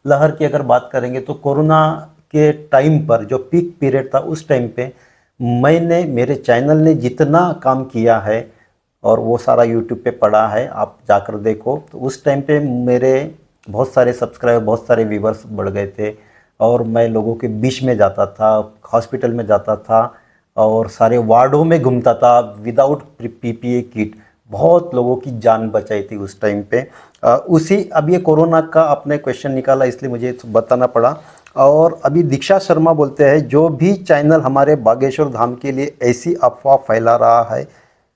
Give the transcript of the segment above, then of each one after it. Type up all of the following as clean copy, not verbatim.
लहर की अगर बात करेंगे तो कोरोना के टाइम पर जो पीक पीरियड था उस टाइम पे मैंने, मेरे चैनल ने जितना काम किया है और वो सारा यूट्यूब पे पड़ा है, आप जाकर देखो। तो उस टाइम पे मेरे बहुत सारे सब्सक्राइबर, बहुत सारे व्यूवर्स बढ़ गए थे और मैं लोगों के बीच में जाता था, हॉस्पिटल में जाता था और सारे वार्डों में घूमता था विदाउट पीपीए किट। बहुत लोगों की जान बचाई थी उस टाइम पे। उसी अब ये कोरोना का आपने क्वेश्चन निकाला इसलिए मुझे बताना पड़ा। और अभी दीक्षा शर्मा बोलते हैं जो भी चैनल हमारे बागेश्वर धाम के लिए ऐसी अफवाह फैला रहा है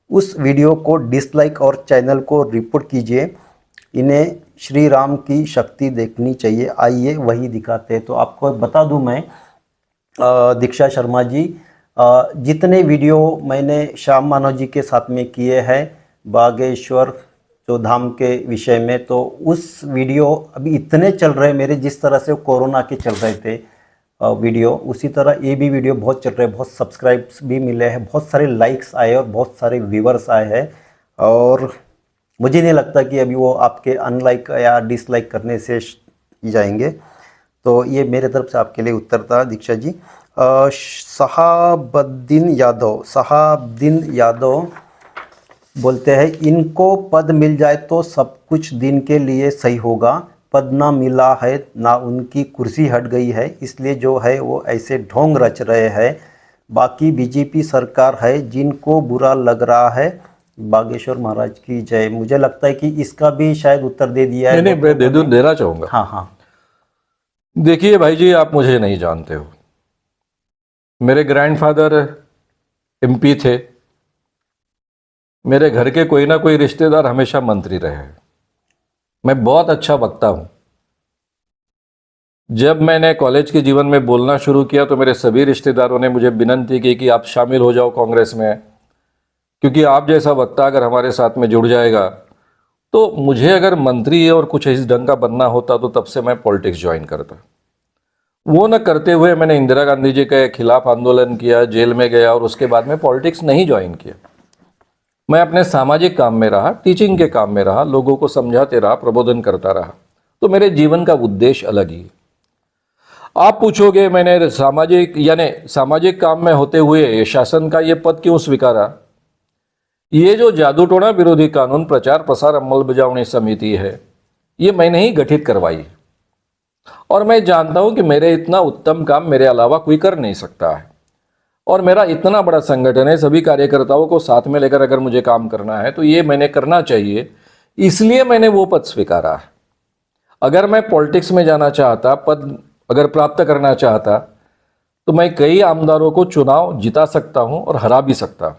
उस वीडियो को डिसलाइक और चैनल को रिपोर्ट कीजिए, इन्हें श्री राम की शक्ति देखनी चाहिए, आइए वही दिखाते हैं। तो आपको बता दूं मैं, दीक्षा शर्मा जी, जितने वीडियो मैंने श्याम मानव जी के साथ में किए हैं बागेश्वर जो धाम के विषय में, तो उस वीडियो अभी इतने चल रहे मेरे, जिस तरह से कोरोना के चल रहे थे वीडियो, उसी तरह ये भी वीडियो बहुत चल रहे हैं। बहुत सब्सक्राइब्स भी मिले हैं, बहुत सारे लाइक्स आए और बहुत सारे व्यूवर्स आए हैं। और मुझे नहीं लगता कि अभी वो आपके अनलाइक या डिसलाइक करने से जाएंगे। तो ये मेरे तरफ से आपके लिए उत्तर था दीक्षा जी। शहाबुद्दीन यादव बोलते हैं इनको पद मिल जाए तो सब कुछ दिन के लिए सही होगा, पद ना मिला है ना उनकी कुर्सी हट गई है, इसलिए जो है वो ऐसे ढोंग रच रहे हैं। बाकी बीजेपी सरकार है, जिनको बुरा लग रहा है बागेश्वर महाराज की जय। मुझे लगता है कि इसका भी शायद उत्तर दे दिया है। नहीं, मैं देना चाहूंगा। हाँ हाँ। देखिए भाई जी, आप मुझे नहीं जानते हो। मेरे ग्रैंडफादर एमपी थे। मेरे घर के कोई ना कोई रिश्तेदार हमेशा मंत्री रहे हैं। मैं बहुत अच्छा वक्ता हूं। जब मैंने कॉलेज के जीवन में बोलना शुरू किया तो मेरे सभी रिश्तेदारों ने मुझे विनती की कि आप शामिल हो जाओ कांग्रेस में, क्योंकि आप जैसा वक्ता अगर हमारे साथ में जुड़ जाएगा तो मुझे अगर मंत्री और कुछ इस ढंग का बनना होता तो तब से मैं पॉलिटिक्स ज्वाइन करता। वो न करते हुए मैंने इंदिरा गांधी जी के खिलाफ आंदोलन किया, जेल में गया और उसके बाद में पॉलिटिक्स नहीं ज्वाइन किया। मैं अपने सामाजिक काम में रहा, टीचिंग के काम में रहा, लोगों को समझाते रहा, प्रबोधन करता रहा। तो मेरे जीवन का उद्देश्य अलग ही है। आप पूछोगे मैंने सामाजिक काम में होते हुए शासन का ये पद क्यों स्वीकारा? ये जो जादू टोना विरोधी कानून प्रचार प्रसार अंमलबजावनी समिति है, ये मैंने ही गठित करवाई और मैं जानता हूं कि मेरे इतना उत्तम काम मेरे अलावा कोई कर नहीं सकता है। और मेरा इतना बड़ा संगठन है, सभी कार्यकर्ताओं को साथ में लेकर अगर मुझे काम करना है तो ये मैंने करना चाहिए, इसलिए मैंने वो पद स्वीकारा है। अगर मैं पॉलिटिक्स में जाना चाहता, पद अगर प्राप्त करना चाहता, तो मैं कई आमदारों को चुनाव जिता सकता हूं और हरा भी सकता हूं।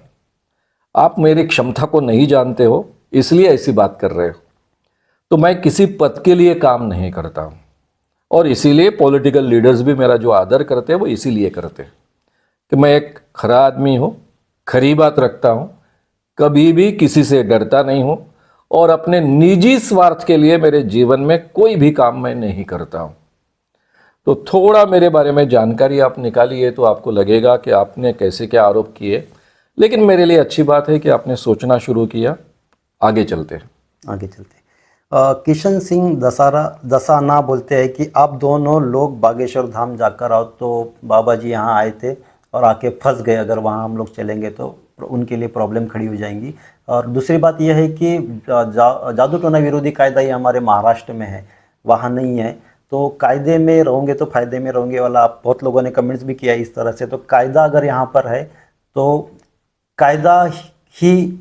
आप मेरी क्षमता को नहीं जानते हो, इसलिए ऐसी बात कर रहे हो। तो मैं किसी पद के लिए काम नहीं करता हूं और इसीलिए पॉलिटिकल लीडर्स भी मेरा जो आदर करते हैं वो इसीलिए करते हैं कि मैं एक खरा आदमी हूं, खरी बात रखता हूं, कभी भी किसी से डरता नहीं हूं और अपने निजी स्वार्थ के लिए मेरे जीवन में कोई भी काम मैं नहीं करता हूं। तो थोड़ा मेरे बारे में जानकारी आप निकालिए तो आपको लगेगा कि आपने कैसे क्या आरोप किए, लेकिन मेरे लिए अच्छी बात है कि आपने सोचना शुरू किया। आगे चलते हैं। आगे चलते हैं। किशन सिंह दसाना बोलते हैं कि आप दोनों लोग बागेश्वर धाम जाकर आओ। तो बाबा जी यहाँ आए थे और आके फंस गए, अगर वहाँ हम लोग चलेंगे तो उनके लिए प्रॉब्लम खड़ी हो जाएंगी। और दूसरी बात यह है कि जादू टोना विरोधी कायदा ये हमारे महाराष्ट्र में है, वहाँ नहीं है। तो कायदे में रहोगे तो फायदे में रहोगे वाला आप बहुत लोगों ने कमेंट्स भी किया इस तरह से। तो कायदा अगर यहाँ पर है तो कायदा ही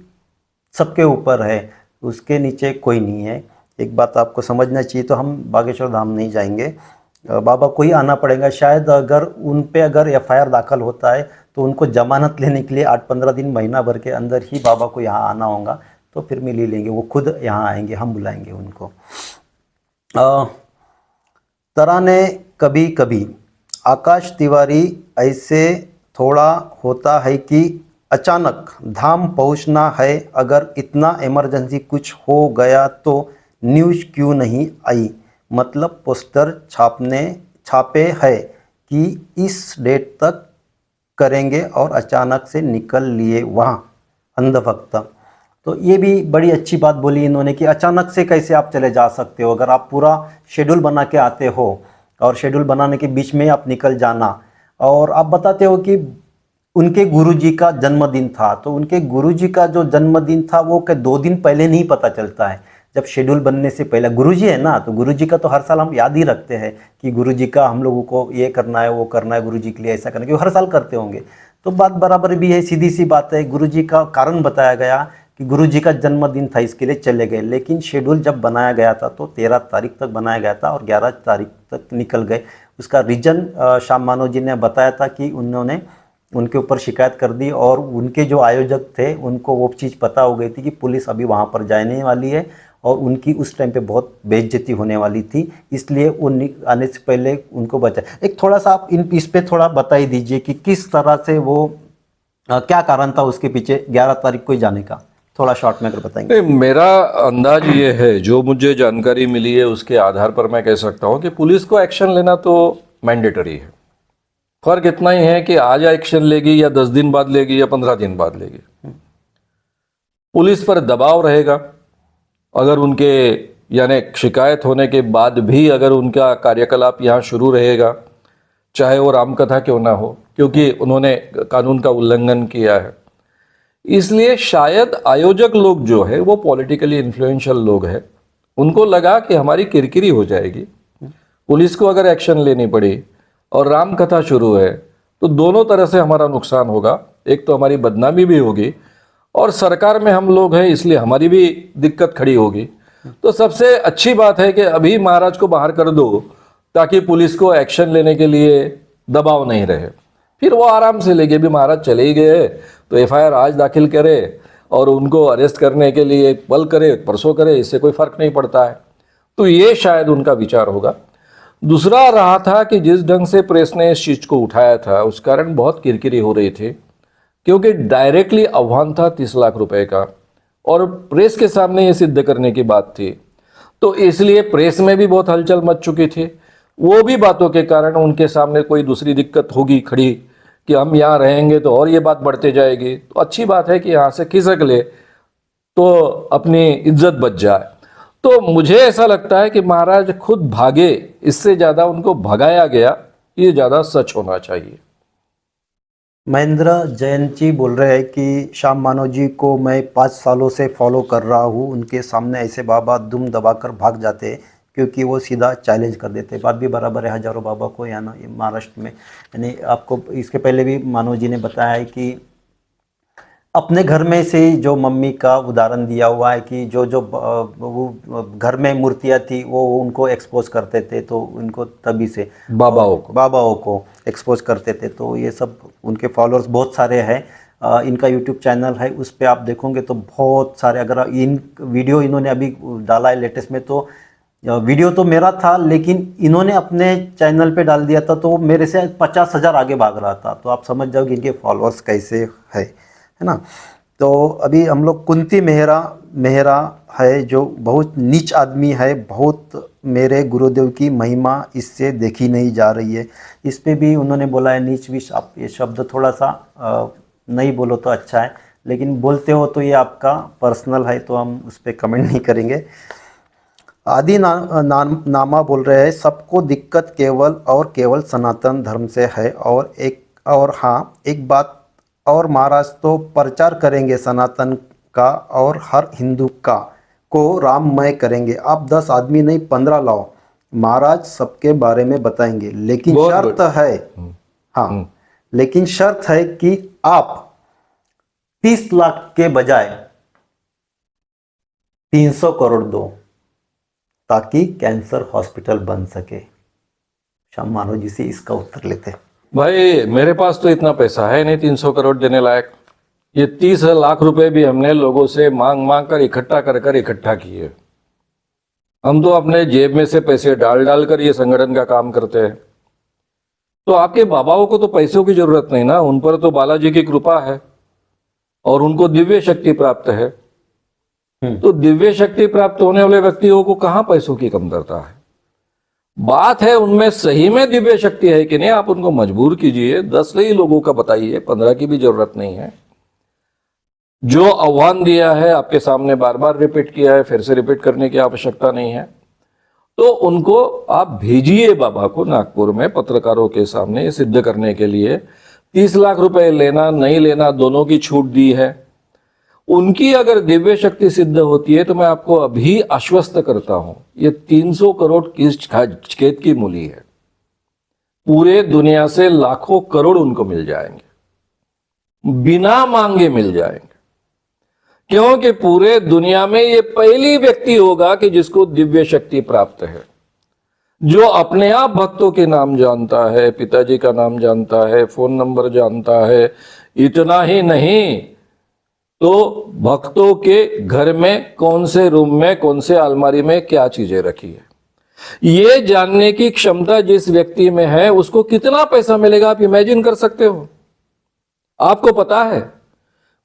सबके ऊपर है, उसके नीचे कोई नहीं है। एक बात आपको समझना चाहिए। तो हम बागेश्वर धाम नहीं जाएंगे, बाबा को ही आना पड़ेगा। शायद अगर उन पे अगर एफआईआर दाखिल होता है तो उनको जमानत लेने के लिए 8-15 दिन, महीना भर के अंदर ही बाबा को यहाँ आना होगा। तो फिर मिल ही लेंगे, वो खुद यहाँ आएंगे, हम बुलाएंगे उनको। तराने कभी कभी आकाश तिवारी, ऐसे थोड़ा होता है कि अचानक धाम पहुंचना है, अगर इतना इमरजेंसी कुछ हो गया तो न्यूज़ क्यों नहीं आई? मतलब पोस्टर छापे है कि इस डेट तक करेंगे और अचानक से निकल लिए वहाँ। अंधभक्त तो ये भी बड़ी अच्छी बात बोली इन्होंने कि अचानक से कैसे आप चले जा सकते हो, अगर आप पूरा शेड्यूल बना के आते हो और शेड्यूल बनाने के बीच में आप निकल जाना। और आप बताते हो कि उनके गुरुजी का जन्मदिन था, तो उनके गुरुजी का जो जन्मदिन था वो 2 दिन पहले नहीं पता चलता है, जब शेड्यूल बनने से पहले। गुरुजी है ना, तो गुरुजी का तो हर साल हम याद ही रखते हैं कि गुरुजी का हम लोगों को ये करना है, वो करना है, गुरुजी के लिए ऐसा करना है, क्योंकि हर साल करते होंगे। तो बात बराबर भी है, सीधी सी बात है। गुरुजी का कारण बताया गया कि गुरुजी का जन्मदिन था, इसके लिए चले गए। लेकिन शेड्यूल जब बनाया गया था तो 13 तारीख तक बनाया गया था और 11 तारीख तक निकल गए। उसका रीज़न श्याम मानव जी ने बताया था कि उन्होंने उनके ऊपर शिकायत कर दी और उनके जो आयोजक थे उनको वो चीज़ पता हो गई थी कि पुलिस अभी वहाँ पर जाने वाली है और उनकी उस टाइम पे बहुत बेइज्जती होने वाली थी, इसलिए वो आने से पहले उनको बचा। एक थोड़ा सा आप इस पे थोड़ा बता ही दीजिए कि किस तरह से वो क्या कारण था उसके पीछे 11 तारीख को ही जाने का, थोड़ा शॉर्ट में अगर बताएंगे। नहीं, मेरा अंदाज ये है, जो मुझे जानकारी मिली है उसके आधार पर मैं कह सकता हूँ कि पुलिस को एक्शन लेना तो मैंडेटरी है। फर्क इतना ही है कि आज एक्शन लेगी या 10 दिन बाद लेगी या 15 दिन बाद लेगी। पुलिस पर दबाव रहेगा। अगर उनके यानी शिकायत होने के बाद भी अगर उनका कार्यकलाप यहाँ शुरू रहेगा, चाहे वो रामकथा क्यों ना हो, क्योंकि उन्होंने कानून का उल्लंघन किया है, इसलिए शायद आयोजक लोग जो है वो पॉलिटिकली इन्फ्लुएंशियल लोग हैं, उनको लगा कि हमारी किरकिरी हो जाएगी, पुलिस को अगर एक्शन लेनी पड़ी और रामकथा शुरू है तो दोनों तरह से हमारा नुकसान होगा। एक तो हमारी बदनामी भी होगी और सरकार में हम लोग हैं इसलिए हमारी भी दिक्कत खड़ी होगी। तो सबसे अच्छी बात है कि अभी महाराज को बाहर कर दो ताकि पुलिस को एक्शन लेने के लिए दबाव नहीं रहे, फिर वो आराम से लेके। भी महाराज चले ही गए तो एफआईआर आज दाखिल करे और उनको अरेस्ट करने के लिए कल करे परसों करे, इससे कोई फर्क नहीं पड़ता है। तो ये शायद उनका विचार होगा। दूसरा रहा था कि जिस ढंग से प्रेस ने इस चीज को उठाया था उस कारण बहुत किरकिरी हो रही थी, क्योंकि डायरेक्टली आह्वान था 30 लाख रुपए का और प्रेस के सामने ये सिद्ध करने की बात थी, तो इसलिए प्रेस में भी बहुत हलचल मच चुकी थी। वो भी बातों के कारण उनके सामने कोई दूसरी दिक्कत होगी खड़ी कि हम यहाँ रहेंगे तो और ये बात बढ़ते जाएगी, तो अच्छी बात है कि यहाँ से खिसक ले तो अपनी इज्जत बच जाए। तो मुझे ऐसा लगता है कि महाराज खुद भागे, इससे ज्यादा उनको भगाया गया, ये ज्यादा सच होना चाहिए। महेंद्र जैन जी बोल रहे हैं कि श्याम मानव जी को मैं 5 सालों से फॉलो कर रहा हूँ, उनके सामने ऐसे बाबा दुम दबाकर भाग जाते हैं क्योंकि वो सीधा चैलेंज कर देते हैं। बात भी बराबर है, हजारों बाबा को यहाँ ना महाराष्ट्र में, यानी आपको इसके पहले भी मानव जी ने बताया है कि अपने घर में से ही जो मम्मी का उदाहरण दिया हुआ है कि जो जो वो घर में मूर्तियाँ थी वो उनको एक्सपोज करते थे, तो उनको तभी से बाबाओं को एक्सपोज करते थे। तो ये सब उनके फॉलोअर्स बहुत सारे हैं। इनका यूट्यूब चैनल है, उस पर आप देखोगे तो बहुत सारे, अगर इन वीडियो इन्होंने अभी डाला है लेटेस्ट में, तो वीडियो तो मेरा था लेकिन इन्होंने अपने चैनल पे डाल दिया था तो मेरे से 50,000 आगे भाग रहा था। तो आप समझ जाओ कि इनके फॉलोअर्स कैसे है ना। तो अभी हम लोग कुंती मेहरा है जो बहुत नीच आदमी है, बहुत मेरे गुरुदेव की महिमा इससे देखी नहीं जा रही है। इस पे भी उन्होंने बोला है नीच विच। आप ये शब्द थोड़ा सा नहीं बोलो तो अच्छा है, लेकिन बोलते हो तो ये आपका पर्सनल है, तो हम उस पर कमेंट नहीं करेंगे। आदि नामा बोल रहे हैं सबको दिक्कत केवल और केवल सनातन धर्म से है। और हाँ एक बात और, महाराज तो प्रचार करेंगे सनातन का और हर हिंदू का को राममय करेंगे। आप 10 आदमी नहीं 15 लाओ, महाराज सबके बारे में बताएंगे, लेकिन शर्त है, हाँ लेकिन शर्त है कि आप 30 लाख के बजाय 300 करोड़ दो ताकि कैंसर हॉस्पिटल बन सके। श्याम मानव जी से इसका उत्तर लेते हैं। भाई मेरे पास तो इतना पैसा है नहीं 300 करोड़ देने लायक। ये 30 लाख रुपए भी हमने लोगों से मांग मांग कर इकट्ठा किए। हम तो अपने जेब में से पैसे डाल डाल कर ये संगठन का काम करते हैं। तो आपके बाबाओं को तो पैसों की जरूरत नहीं ना, उन पर तो बालाजी की कृपा है और उनको दिव्य शक्ति प्राप्त है। तो दिव्य शक्ति प्राप्त होने वाले व्यक्तियों को कहां पैसों की कमतरता है। बात है उनमें सही में दिव्य शक्ति है कि नहीं, आप उनको मजबूर कीजिए। 10 ही लोगों का बताइए, 15 की भी जरूरत नहीं है। जो आह्वान दिया है आपके सामने बार बार रिपीट किया है, फिर से रिपीट करने की आवश्यकता नहीं है। तो उनको आप भेजिए बाबा को नागपुर में पत्रकारों के सामने ये सिद्ध करने के लिए। 30 लाख रुपए लेना नहीं लेना दोनों की छूट दी है। उनकी अगर दिव्य शक्ति सिद्ध होती है तो मैं आपको अभी आश्वस्त करता हूं, ये 300 करोड़ किस खेत की मूली है। पूरे दुनिया से लाखों करोड़ उनको मिल जाएंगे, बिना मांगे मिल जाएंगे, क्योंकि पूरे दुनिया में ये पहली व्यक्ति होगा कि जिसको दिव्य शक्ति प्राप्त है, जो अपने आप भक्तों के नाम जानता है, पिताजी का नाम जानता है, फोन नंबर जानता है। इतना ही नहीं तो भक्तों के घर में कौन से रूम में, कौन से अलमारी में क्या चीजें रखी है, ये जानने की क्षमता जिस व्यक्ति में है उसको कितना पैसा मिलेगा आप इमेजिन कर सकते हो? आपको पता है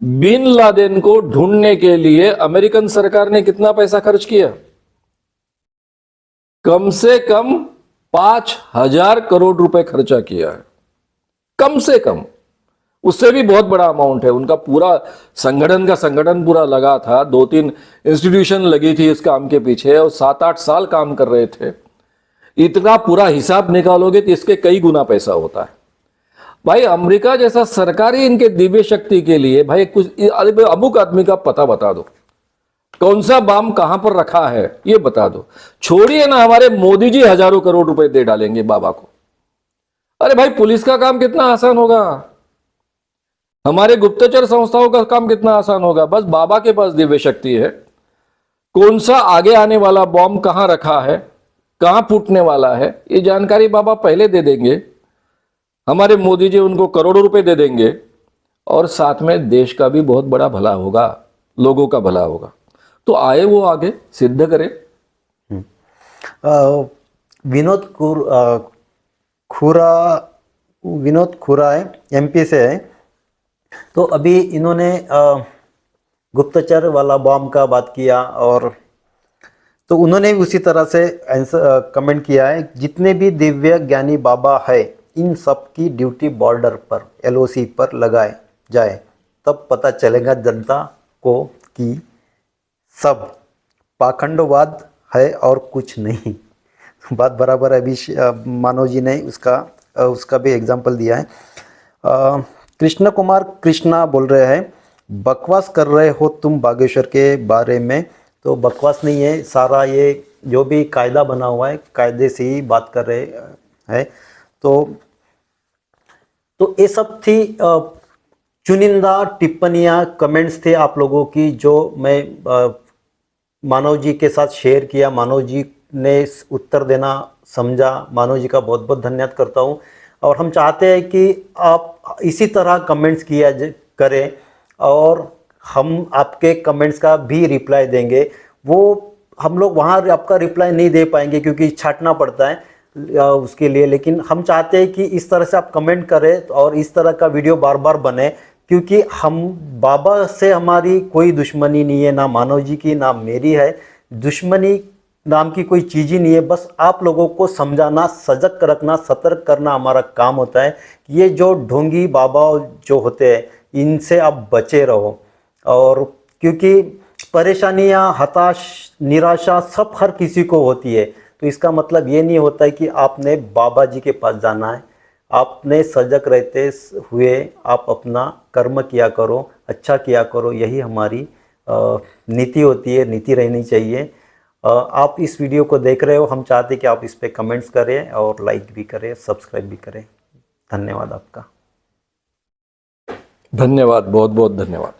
बिन लादेन को ढूंढने के लिए अमेरिकन सरकार ने कितना पैसा खर्च किया? कम से कम 5,000 करोड़ रुपए खर्चा किया है, कम से कम। उससे भी बहुत बड़ा अमाउंट है। उनका पूरा संगठन पूरा लगा था, 2-3 इंस्टीट्यूशन लगी थी इस काम के पीछे और 7-8 साल काम कर रहे थे। इतना पूरा हिसाब निकालोगे तो इसके कई गुना पैसा होता है। भाई अमेरिका जैसा सरकारी इनके दिव्य शक्ति के लिए भाई कुछ अमुक आदमी का पता बता दो, कौन सा बम कहां पर रखा है ये बता दो। छोड़िए ना, हमारे मोदी जी हजारों करोड़ रुपए दे डालेंगे बाबा को। अरे भाई पुलिस का काम कितना आसान होगा, हमारे गुप्तचर संस्थाओं का काम कितना आसान होगा। बस बाबा के पास दिव्य शक्ति है, कौन सा आगे आने वाला बॉम्ब कहां रखा है, कहां फूटने वाला है, ये जानकारी बाबा पहले दे देंगे। हमारे मोदी जी उनको करोड़ों रुपए दे देंगे और साथ में देश का भी बहुत बड़ा भला होगा, लोगों का भला होगा। तो आए वो आगे सिद्ध करे। विनोद खुरा है, एमपी से है। तो अभी इन्होंने गुप्तचर वाला बॉम्ब का बात किया और तो उन्होंने उसी तरह से आंसर कमेंट किया है, जितने भी दिव्य ज्ञानी बाबा है इन सब की ड्यूटी बॉर्डर पर एलओसी पर लगाए जाए, तब पता चलेगा जनता को कि सब पाखंडवाद है और कुछ नहीं। बात बराबर है। अभी मानव जी ने उसका भी एग्जाम्पल दिया है। कृष्ण कुमार कृष्णा बोल रहे हैं, बकवास कर रहे हो तुम बागेश्वर के बारे में। तो बकवास नहीं है, सारा ये जो भी कायदा बना हुआ है कायदे से ही बात कर रहे हैं। तो ये सब थी चुनिंदा टिप्पणियाँ, कमेंट्स थे आप लोगों की, जो मैं मानव जी के साथ शेयर किया। मानव जी ने उत्तर देना समझा, मानव जी का बहुत बहुत धन्यवाद करता हूँ। और हम चाहते हैं कि आप इसी तरह कमेंट्स किया करें और हम आपके कमेंट्स का भी रिप्लाई देंगे। वो हम लोग वहाँ आपका रिप्लाई नहीं दे पाएंगे क्योंकि छांटना पड़ता है उसके लिए, लेकिन हम चाहते हैं कि इस तरह से आप कमेंट करें और इस तरह का वीडियो बार बार बने, क्योंकि हम बाबा से हमारी कोई दुश्मनी नहीं है, ना मानव जी की ना मेरी है। दुश्मनी नाम की कोई चीज़ ही नहीं है। बस आप लोगों को समझाना, सजग रखना, सतर्क करना हमारा काम होता है। ये जो ढोंगी बाबा जो होते हैं इनसे आप बचे रहो। और क्योंकि परेशानियां, हताश, निराशा सब हर किसी को होती है, तो इसका मतलब ये नहीं होता है कि आपने बाबा जी के पास जाना है। आपने सजग रहते हुए आप अपना कर्म किया करो, अच्छा किया करो, यही हमारी नीति होती है, नीति रहनी चाहिए। आप इस वीडियो को देख रहे हो, हम चाहते हैं कि आप इस पे कमेंट्स करें और लाइक भी करें, सब्सक्राइब भी करें। धन्यवाद आपका। धन्यवाद, बहुत बहुत धन्यवाद।